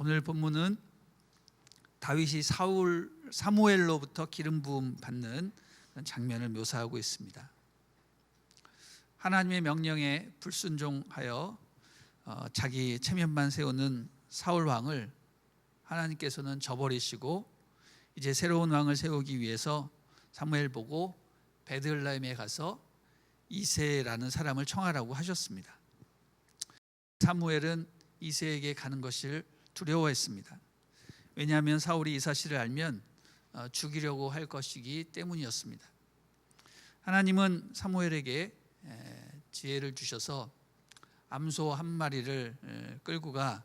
오늘 본문은 다윗이 사무엘로부터 기름 부음 받는 장면을 묘사하고 있습니다. 하나님의 명령에 불순종하여 자기 체면만 세우는 사울 왕을 하나님께서는 저버리시고 이제 새로운 왕을 세우기 위해서 사무엘 보고 베들레헴에 가서 이새라는 사람을 청하라고 하셨습니다. 사무엘은 이새에게 가는 것을 두려워했습니다. 왜냐하면 사울이 이 사실을 알면 죽이려고 할 것이기 때문이었습니다. 하나님은 사무엘에게 지혜를 주셔서 암소 한 마리를 끌고 가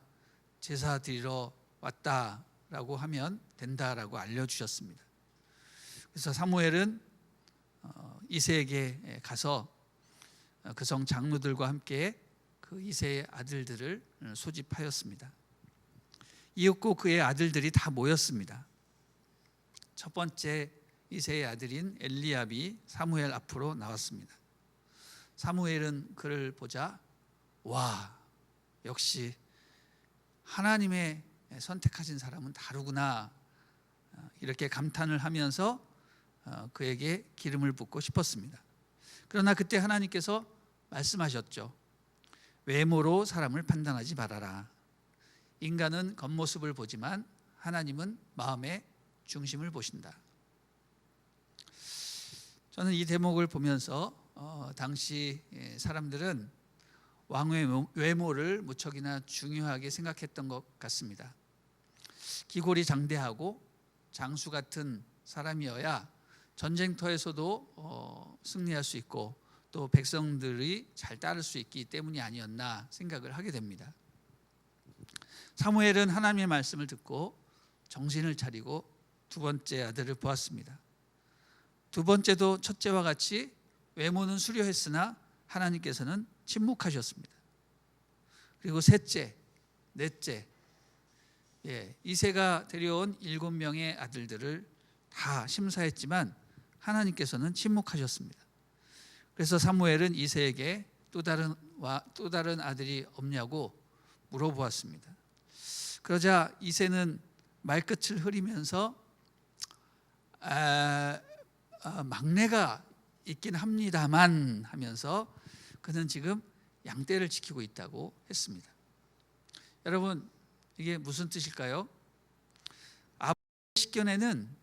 제사 드리러 왔다라고 하면 된다라고 알려주셨습니다. 그래서 사무엘은 이새에게 가서 그 성 장로들과 함께 그 이새의 아들들을 소집하였습니다. 이윽고 그의 아들들이 다 모였습니다. 첫 번째 이새의 아들인 엘리압이 사무엘 앞으로 나왔습니다. 사무엘은 그를 보자 와, 역시 하나님의 선택하신 사람은 다르구나, 이렇게 감탄을 하면서 그에게 기름을 붓고 싶었습니다. 그러나 그때 하나님께서 말씀하셨죠. 외모로 사람을 판단하지 말아라. 인간은 겉모습을 보지만 하나님은 마음의 중심을 보신다. 저는 이 대목을 보면서 당시 사람들은 왕의 외모를 무척이나 중요하게 생각했던 것 같습니다. 기골이 장대하고 장수 같은 사람이어야 전쟁터에서도 승리할 수 있고 또 백성들이 잘 따를 수 있기 때문이 아니었나 생각을 하게 됩니다. 사무엘은 하나님의 말씀을 듣고 정신을 차리고 두 번째 아들을 보았습니다. 두 번째도 첫째와 같이 외모는 수려했으나 하나님께서는 침묵하셨습니다. 그리고 셋째, 넷째, 이새가 데려온 7명의 아들들을 다 심사했지만 하나님께서는 침묵하셨습니다. 그래서 사무엘은 이새에게 또 다른 아들이 없냐고 물어보았습니다. 그러자 이새는 말끝을 흐리면서 막내가 있긴 합니다만 하면서 그는 지금 양떼를 지키고 있다고 했습니다. 여러분, 이게 무슨 뜻일까요? 아버지 식견에는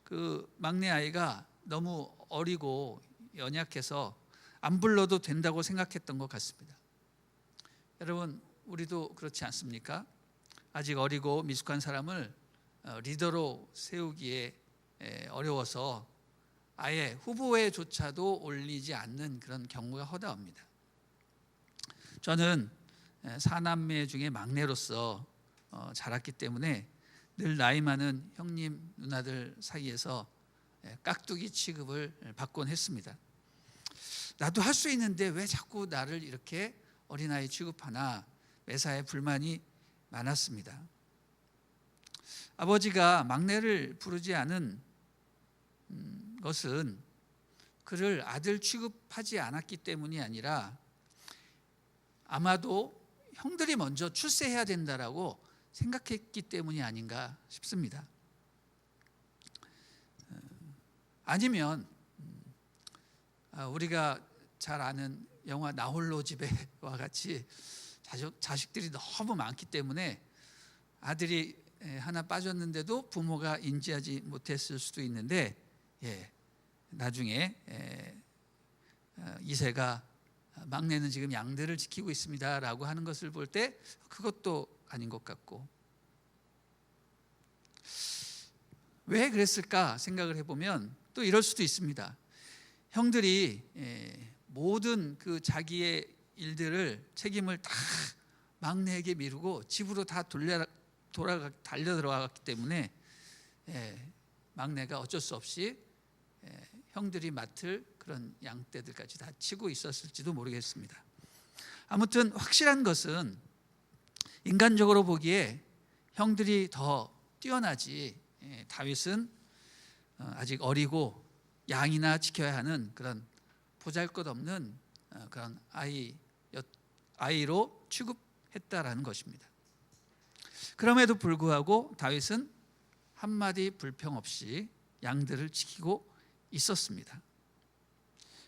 그 막내 아이가 너무 어리고 연약해서 안 불러도 된다고 생각했던 것 같습니다. 여러분, 우리도 그렇지 않습니까? 아직 어리고 미숙한 사람을 리더로 세우기에 어려워서 아예 후보에조차도 올리지 않는 그런 경우가 허다합니다. 저는 사남매 중에 막내로서 자랐기 때문에 늘 나이 많은 형님 누나들 사이에서 깍두기 취급을 받곤 했습니다. 나도 할 수 있는데 왜 자꾸 나를 이렇게 어린아이 취급하나 매사에 불만이 많았습니다. 아버지가 막내를 부르지 않은 것은 그를 아들 취급하지 않았기 때문이 아니라 아마도 형들이 먼저 출세해야 된다라고 생각했기 때문이 아닌가 싶습니다. 아니면 우리가 잘 아는 영화 나홀로 집에와 같이 자식들이 너무 많기 때문에 아들이 하나 빠졌는데도 부모가 인지하지 못했을 수도 있는데 나중에 이새가 막내는 지금 양들을 지키고 있습니다라고 하는 것을 볼 때 그것도 아닌 것 같고, 왜 그랬을까 생각을 해보면 또 이럴 수도 있습니다. 형들이 모든 그 자기의 일들을 책임을 다 막내에게 미루고 집으로 다 달려 들어갔기 때문에 막내가 어쩔 수 없이 형들이 맡을 그런 양떼들까지 다 치고 있었을지도 모르겠습니다. 아무튼 확실한 것은 인간적으로 보기에 형들이 더 뛰어나지 다윗은 아직 어리고 양이나 지켜야 하는 그런 보잘것없는 그런 아이로 취급했다라는 것입니다. 그럼에도 불구하고 다윗은 한마디 불평 없이 양들을 지키고 있었습니다.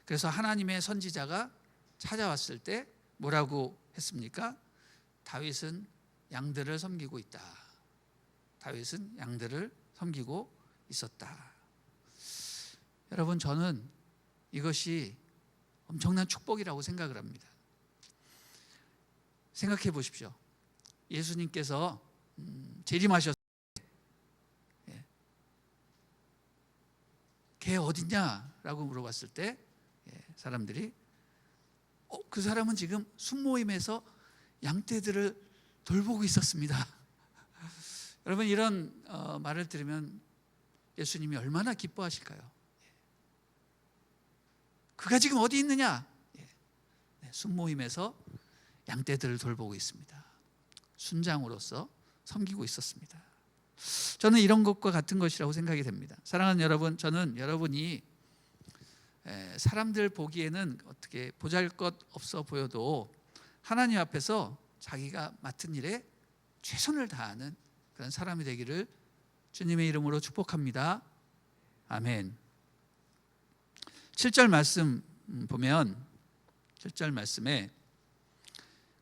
그래서 하나님의 선지자가 찾아왔을 때 뭐라고 했습니까? 다윗은 양들을 섬기고 있다. 다윗은 양들을 섬기고 있었다. 여러분, 저는 이것이 엄청난 축복이라고 생각을 합니다. 생각해 보십시오. 예수님께서 재림하셨을 때 개 어딨냐라고 물어봤을 때 사람들이 그 사람은 지금 순모임에서 양떼들을 돌보고 있었습니다. 여러분, 이런 말을 들으면 예수님이 얼마나 기뻐하실까요? 그가 지금 어디 있느냐? 순모임에서 양떼들을 돌보고 있습니다. 순장으로서 섬기고 있었습니다. 저는 이런 것과 같은 것이라고 생각이 됩니다. 사랑하는 여러분, 저는 여러분이 사람들 보기에는 어떻게 보잘것없어 보여도 하나님 앞에서 자기가 맡은 일에 최선을 다하는 그런 사람이 되기를 주님의 이름으로 축복합니다. 아멘. 7절 말씀 보면 7절 말씀에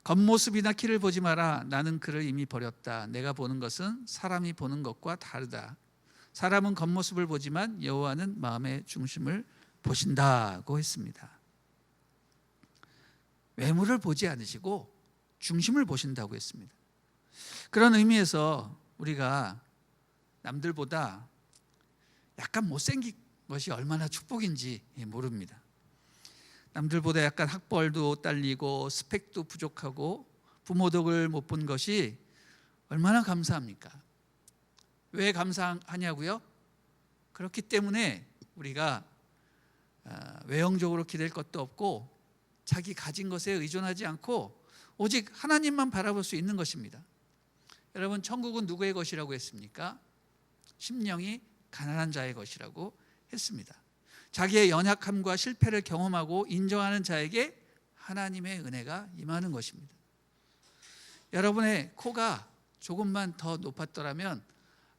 겉모습이나 키를 보지 마라. 나는 그를 이미 버렸다. 내가 보는 것은 사람이 보는 것과 다르다. 사람은 겉모습을 보지만 여호와는 마음의 중심을 보신다고 했습니다. 외모를 보지 않으시고 중심을 보신다고 했습니다. 그런 의미에서 우리가 남들보다 약간 못생긴 것이 얼마나 축복인지 모릅니다. 남들보다 약간 학벌도 딸리고 스펙도 부족하고 부모 덕을 못 본 것이 얼마나 감사합니까? 왜 감사하냐고요? 그렇기 때문에 우리가 외형적으로 기댈 것도 없고 자기 가진 것에 의존하지 않고 오직 하나님만 바라볼 수 있는 것입니다. 여러분, 천국은 누구의 것이라고 했습니까? 심령이 가난한 자의 것이라고 했습니다. 자기의 연약함과 실패를 경험하고 인정하는 자에게 하나님의 은혜가 임하는 것입니다. 여러분의 코가 조금만 더 높았더라면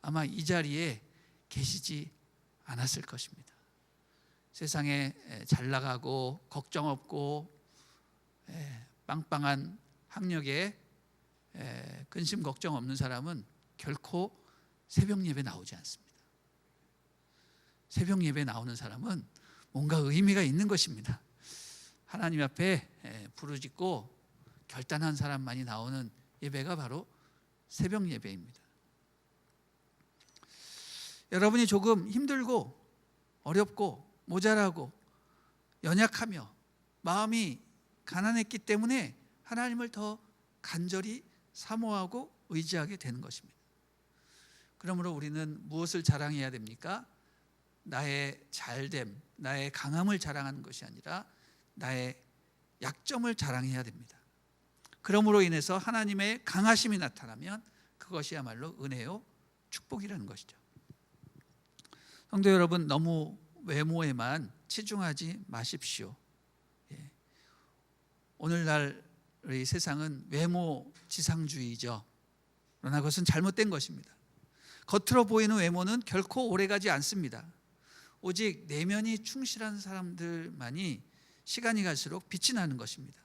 아마 이 자리에 계시지 않았을 것입니다. 세상에 잘 나가고 걱정 없고 빵빵한 학력에 근심 걱정 없는 사람은 결코 새벽 예배 나오지 않습니다. 새벽 예배 나오는 사람은 뭔가 의미가 있는 것입니다. 하나님 앞에 부르짖고 결단한 사람만이 나오는 예배가 바로 새벽 예배입니다. 여러분이 조금 힘들고 어렵고 모자라고 연약하며 마음이 가난했기 때문에 하나님을 더 간절히 사모하고 의지하게 되는 것입니다. 그러므로 우리는 무엇을 자랑해야 됩니까? 나의 잘됨, 나의 강함을 자랑하는 것이 아니라 나의 약점을 자랑해야 됩니다. 그러므로 인해서 하나님의 강하심이 나타나면 그것이야말로 은혜요 축복이라는 것이죠. 성도 여러분, 너무 외모에만 치중하지 마십시오. 오늘날의 세상은 외모 지상주의죠. 그러나 그것은 잘못된 것입니다. 겉으로 보이는 외모는 결코 오래가지 않습니다. 오직 내면이 충실한 사람들만이 시간이 갈수록 빛이 나는 것입니다.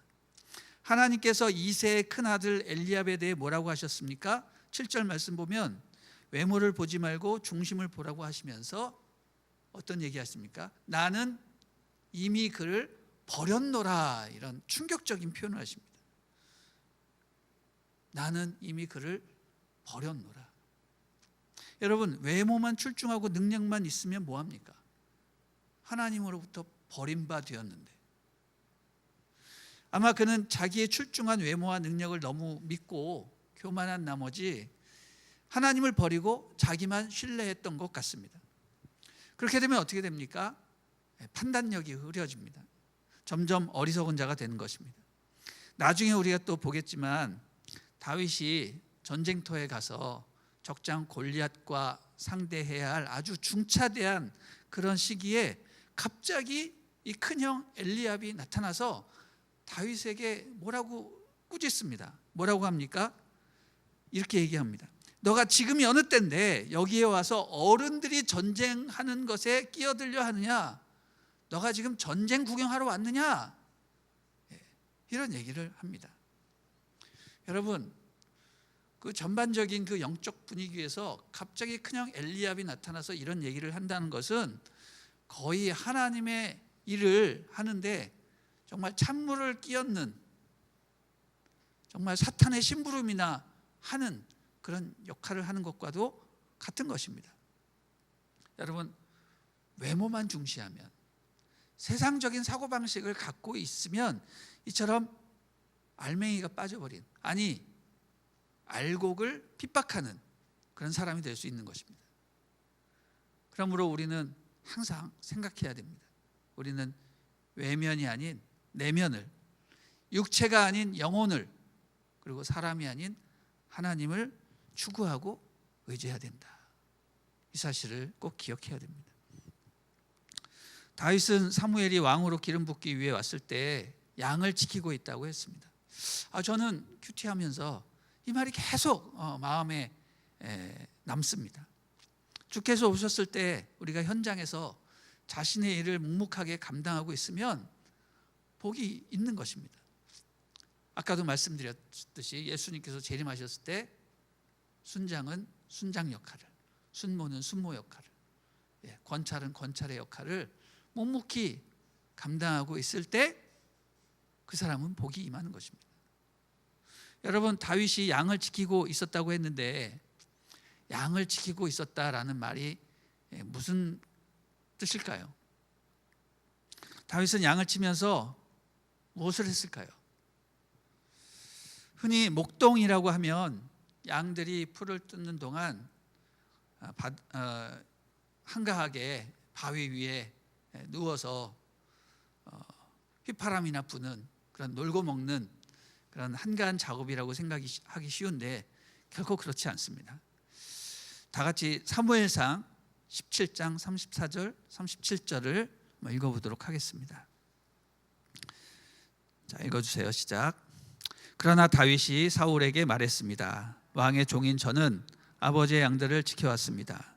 하나님께서 이새의 큰아들 엘리압에 대해 뭐라고 하셨습니까? 7절 말씀 보면 외모를 보지 말고 중심을 보라고 하시면서 어떤 얘기 하십니까? 나는 이미 그를 버렸노라. 이런 충격적인 표현을 하십니다. 나는 이미 그를 버렸노라. 여러분, 외모만 출중하고 능력만 있으면 뭐합니까? 하나님으로부터 버림바 되었는데 아마 그는 자기의 출중한 외모와 능력을 너무 믿고 교만한 나머지 하나님을 버리고 자기만 신뢰했던 것 같습니다. 그렇게 되면 어떻게 됩니까? 판단력이 흐려집니다. 점점 어리석은 자가 되는 것입니다. 나중에 우리가 또 보겠지만 다윗이 전쟁터에 가서 적장 골리앗과 상대해야 할 아주 중차대한 그런 시기에 갑자기 이 큰형 엘리압이 나타나서 다윗에게 뭐라고 꾸짖습니다. 뭐라고 합니까? 이렇게 얘기합니다. 너가 지금이 어느 때인데 여기에 와서 어른들이 전쟁하는 것에 끼어들려 하느냐? 너가 지금 전쟁 구경하러 왔느냐? 이런 얘기를 합니다. 여러분, 그 전반적인 그 영적 분위기에서 갑자기 그냥 엘리압이 나타나서 이런 얘기를 한다는 것은 거의 하나님의 일을 하는데 정말 찬물을 끼얹는, 정말 사탄의 심부름이나 하는 그런 역할을 하는 것과도 같은 것입니다. 여러분, 외모만 중시하면, 세상적인 사고방식을 갖고 있으면 이처럼 알맹이가 빠져버린, 아니 알곡을 핍박하는 그런 사람이 될 수 있는 것입니다. 그러므로 우리는 항상 생각해야 됩니다. 우리는 외면이 아닌 내면을, 육체가 아닌 영혼을, 그리고 사람이 아닌 하나님을 추구하고 의지해야 된다. 이 사실을 꼭 기억해야 됩니다. 다윗은 사무엘이 왕으로 기름 붓기 위해 왔을 때 양을 지키고 있다고 했습니다. 저는 큐티하면서 이 말이 계속 마음에 남습니다. 주께서 오셨을 때 우리가 현장에서 자신의 일을 묵묵하게 감당하고 있으면 복이 있는 것입니다. 아까도 말씀드렸듯이 예수님께서 재림하셨을 때 순장은 순장 역할을, 순모는 순모 역할을, 권찰은 권찰의 역할을 묵묵히 감당하고 있을 때 그 사람은 복이 임하는 것입니다. 여러분, 다윗이 양을 지키고 있었다고 했는데 양을 지키고 있었다라는 말이 무슨 뜻일까요? 다윗은 양을 치면서 무엇을 했을까요? 흔히 목동이라고 하면 양들이 풀을 뜯는 동안 한가하게 바위 위에 누워서 휘파람이나 부는 그런 놀고 먹는 그런 한가한 작업이라고 생각하기 쉬운데 결코 그렇지 않습니다. 다 같이 사무엘상 17장 34절 37절을 읽어보도록 하겠습니다. 자, 읽어주세요. 시작. 그러나 다윗이 사울에게 말했습니다. 왕의 종인 저는 아버지의 양들을 지켜왔습니다.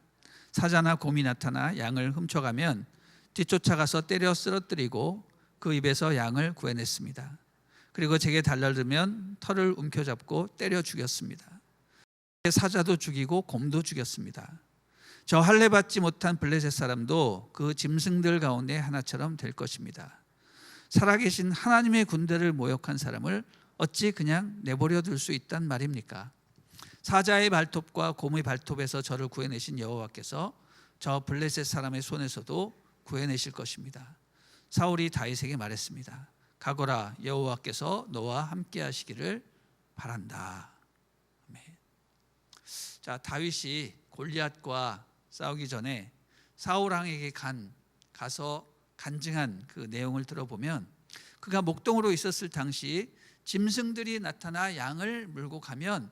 사자나 곰이 나타나 양을 훔쳐가면 뒤쫓아가서 때려 쓰러뜨리고 그 입에서 양을 구해냈습니다. 그리고 제게 달려들면 털을 움켜잡고 때려 죽였습니다. 사자도 죽이고 곰도 죽였습니다. 저 할례 받지 못한 블레셋 사람도 그 짐승들 가운데 하나처럼 될 것입니다. 살아계신 하나님의 군대를 모욕한 사람을 어찌 그냥 내버려 둘 수 있단 말입니까? 사자의 발톱과 곰의 발톱에서 저를 구해내신 여호와께서 저 블레셋 사람의 손에서도 구해내실 것입니다. 사울이 다윗에게 말했습니다. 가거라, 여호와께서 너와 함께 하시기를 바란다. 아멘. 자, 다윗이 골리앗과 싸우기 전에 사울 왕에게 가서 간증한 그 내용을 들어보면 그가 목동으로 있었을 당시 짐승들이 나타나 양을 물고 가면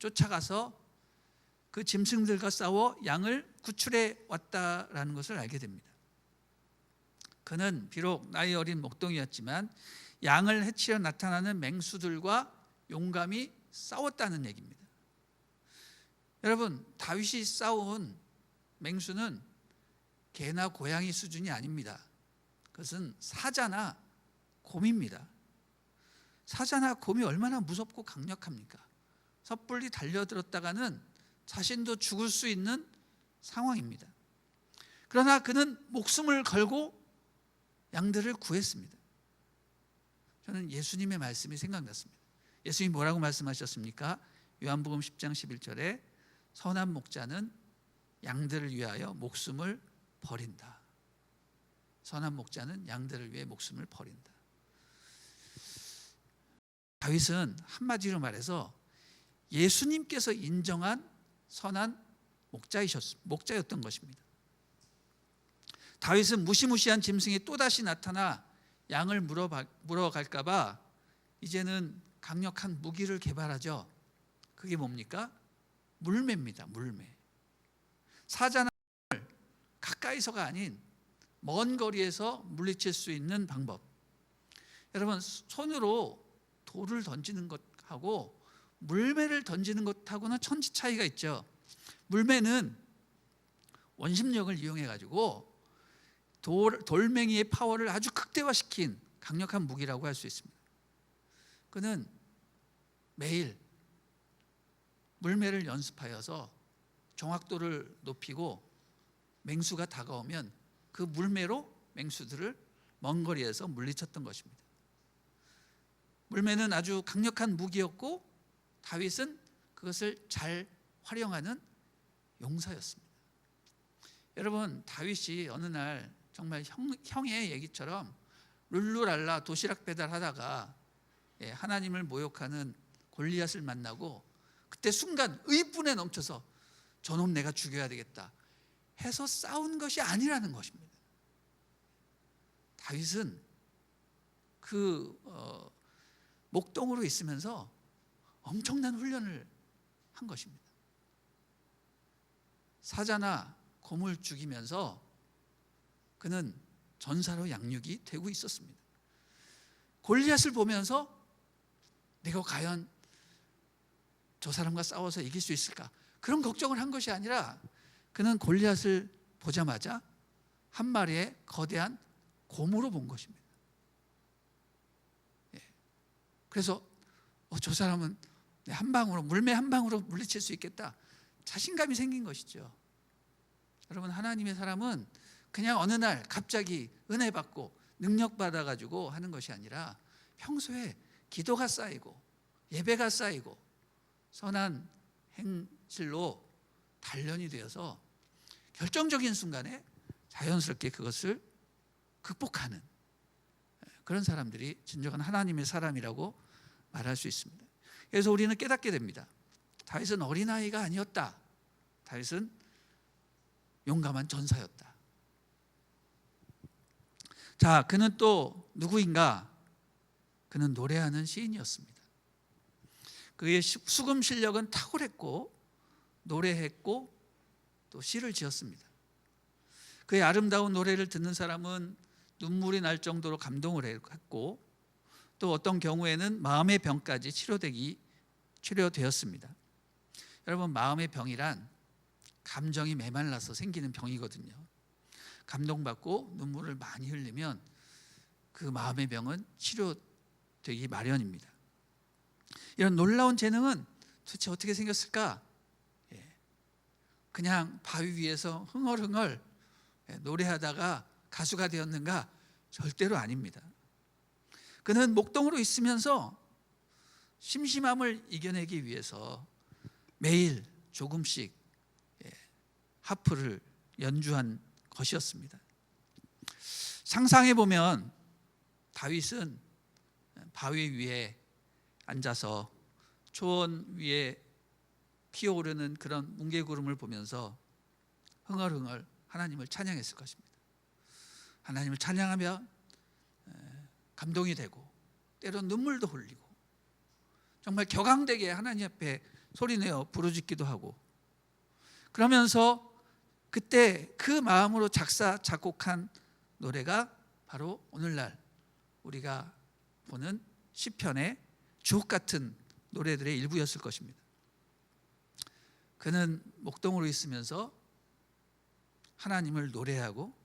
쫓아가서 그 짐승들과 싸워 양을 구출해 왔다라는 것을 알게 됩니다. 그는 비록 나이 어린 목동이었지만 양을 해치려 나타나는 맹수들과 용감히 싸웠다는 얘기입니다. 여러분, 다윗이 싸운 맹수는 개나 고양이 수준이 아닙니다. 그것은 사자나 곰입니다. 사자나 곰이 얼마나 무섭고 강력합니까? 섣불리 달려들었다가는 자신도 죽을 수 있는 상황입니다. 그러나 그는 목숨을 걸고 양들을 구했습니다. 저는 예수님의 말씀이 생각났습니다. 예수님이 뭐라고 말씀하셨습니까? 요한복음 10장 11절에 선한 목자는 양들을 위하여 목숨을 버린다. 선한 목자는 양들을 위해 목숨을 버린다. 다윗은 한마디로 말해서 예수님께서 인정한 선한 목자였던 것입니다. 다윗은 무시무시한 짐승이 또다시 나타나 양을 물어갈까 봐 이제는 강력한 무기를 개발하죠. 그게 뭡니까? 물매입니다. 물매. 사자나 가까이서가 아닌 먼 거리에서 물리칠 수 있는 방법. 여러분, 손으로 돌을 던지는 것하고 물매를 던지는 것하고는 천지 차이가 있죠. 물매는 원심력을 이용해 가지고 돌멩이의 파워를 아주 극대화시킨 강력한 무기라고 할 수 있습니다. 그는 매일 물매를 연습하여서 정확도를 높이고 맹수가 다가오면 그 물매로 맹수들을 먼 거리에서 물리쳤던 것입니다. 물매는 아주 강력한 무기였고 다윗은 그것을 잘 활용하는 용사였습니다. 여러분, 다윗이 어느 날 정말 형의 얘기처럼 룰루랄라 도시락 배달하다가 하나님을 모욕하는 골리앗을 만나고 그때 순간 의분에 넘쳐서 저놈 내가 죽여야 되겠다 해서 싸운 것이 아니라는 것입니다. 다윗은 그 목동으로 있으면서 엄청난 훈련을 한 것입니다. 사자나 곰을 죽이면서 그는 전사로 양육이 되고 있었습니다. 골리앗을 보면서 내가 과연 저 사람과 싸워서 이길 수 있을까? 그런 걱정을 한 것이 아니라 그는 골리앗을 보자마자 한 마리의 거대한 곰으로 본 것입니다. 그래서 저 사람은 한 방으로, 물매 한 방으로 물리칠 수 있겠다, 자신감이 생긴 것이죠. 여러분, 하나님의 사람은 그냥 어느 날 갑자기 은혜 받고 능력 받아 가지고 하는 것이 아니라 평소에 기도가 쌓이고 예배가 쌓이고 선한 행실로 단련이 되어서 결정적인 순간에 자연스럽게 그것을 극복하는 그런 사람들이 진정한 하나님의 사람이라고 말할 수 있습니다. 그래서 우리는 깨닫게 됩니다. 다윗은 어린아이가 아니었다. 다윗은 용감한 전사였다. 자, 그는 또 누구인가? 그는 노래하는 시인이었습니다. 그의 수금 실력은 탁월했고 노래했고 또 시를 지었습니다. 그의 아름다운 노래를 듣는 사람은 눈물이 날 정도로 감동을 했고 또 어떤 경우에는 마음의 병까지 치료되었습니다. 여러분, 마음의 병이란 감정이 메말라서 생기는 병이거든요. 감동받고 눈물을 많이 흘리면 그 마음의 병은 치료되기 마련입니다. 이런 놀라운 재능은 도대체 어떻게 생겼을까? 그냥 바위 위에서 흥얼흥얼 노래하다가 가수가 되었는가? 절대로 아닙니다. 그는 목동으로 있으면서 심심함을 이겨내기 위해서 매일 조금씩 하프를 연주한 것이었습니다. 상상해 보면 다윗은 바위 위에 앉아서 초원 위에 피어오르는 그런 뭉게구름을 보면서 흥얼흥얼 하나님을 찬양했을 것입니다. 하나님을 찬양하면 감동이 되고 때론 눈물도 흘리고 정말 격앙되게 하나님 앞에 소리내어 부르짖기도 하고, 그러면서 그때 그 마음으로 작곡한 노래가 바로 오늘날 우리가 보는 시편의 주옥 같은 노래들의 일부였을 것입니다. 그는 목동으로 있으면서 하나님을 노래하고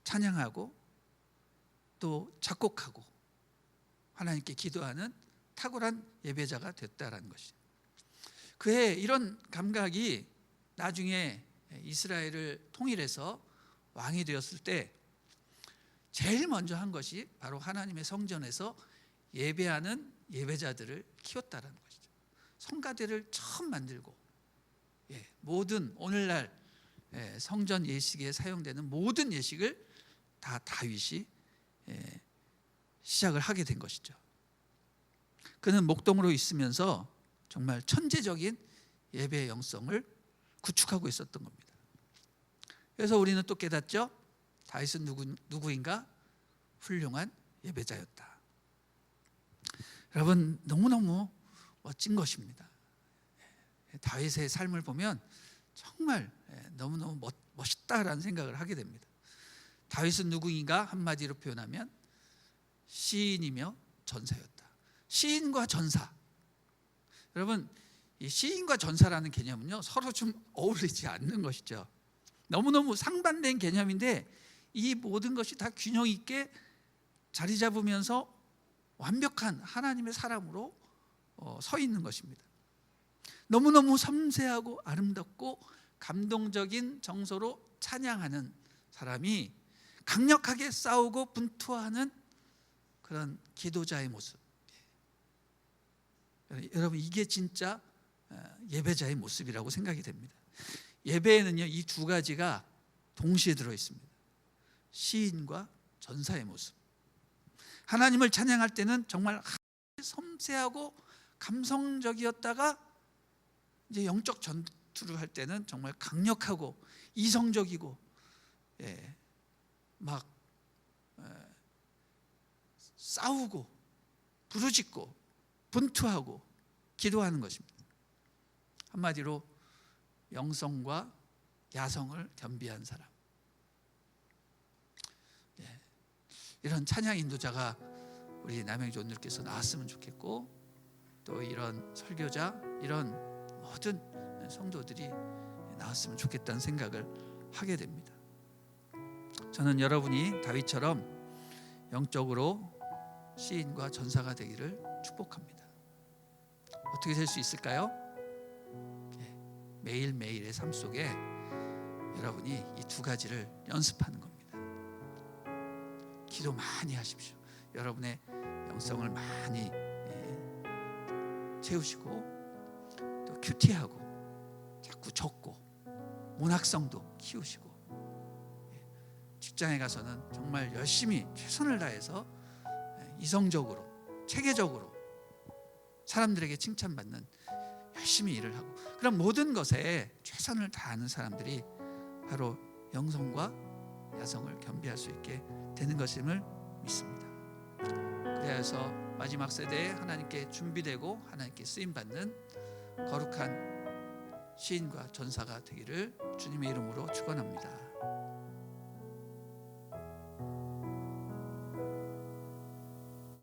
찬양하고 또 작곡하고 하나님께 기도하는 탁월한 예배자가 됐다라는 것이죠. 그의 이런 감각이 나중에 이스라엘을 통일해서 왕이 되었을 때 제일 먼저 한 것이 바로 하나님의 성전에서 예배하는 예배자들을 키웠다라는 것이죠. 성가대를 처음 만들고 모든 오늘날 성전 예식에 사용되는 모든 예식을 다 다윗이 시작을 하게 된 것이죠. 그는 목동으로 있으면서 정말 천재적인 예배의 영성을 구축하고 있었던 겁니다. 그래서 우리는 또 깨닫죠. 다윗은 누구인가? 훌륭한 예배자였다. 여러분, 너무너무 멋진 것입니다. 다윗의 삶을 보면 정말 너무너무 멋있다라는 생각을 하게 됩니다. 다윗은 누구인가? 한마디로 표현하면 시인이며 전사였다. 시인과 전사, 여러분, 이 시인과 전사라는 개념은요 서로 좀 어울리지 않는 것이죠. 너무너무 상반된 개념인데 이 모든 것이 다 균형 있게 자리 잡으면서 완벽한 하나님의 사람으로 서 있는 것입니다. 너무너무 섬세하고 아름답고 감동적인 정서로 찬양하는 사람이 강력하게 싸우고 분투하는 그런 기도자의 모습. 여러분, 이게 진짜 예배자의 모습이라고 생각이 됩니다. 예배에는요 이 두 가지가 동시에 들어 있습니다. 시인과 전사의 모습. 하나님을 찬양할 때는 정말 섬세하고 감성적이었다가 이제 영적 전투를 할 때는 정말 강력하고 이성적이고 막 싸우고 부르짖고 분투하고 기도하는 것입니다. 한마디로 영성과 야성을 겸비한 사람. 이런 찬양 인도자가 우리 남양주원들께서 나왔으면 좋겠고, 또 이런 설교자, 이런 모든 성도들이 나왔으면 좋겠다는 생각을 하게 됩니다. 저는 여러분이 다윗처럼 영적으로 시인과 전사가 되기를 축복합니다. 어떻게 될 수 있을까요? 매일매일의 삶 속에 여러분이 이 두 가지를 연습하는 겁니다. 기도 많이 하십시오. 여러분의 영성을 많이 채우시고, 또 큐티하고 자꾸 적고 문학성도 키우시고, 직장에 가서는 정말 열심히 최선을 다해서 이성적으로 체계적으로 사람들에게 칭찬받는 열심히 일을 하고, 그런 모든 것에 최선을 다하는 사람들이 바로 영성과 야성을 겸비할 수 있게 되는 것임을 믿습니다. 그래서 마지막 세대에 하나님께 준비되고 하나님께 쓰임받는 거룩한 시인과 전사가 되기를 주님의 이름으로 축원합니다.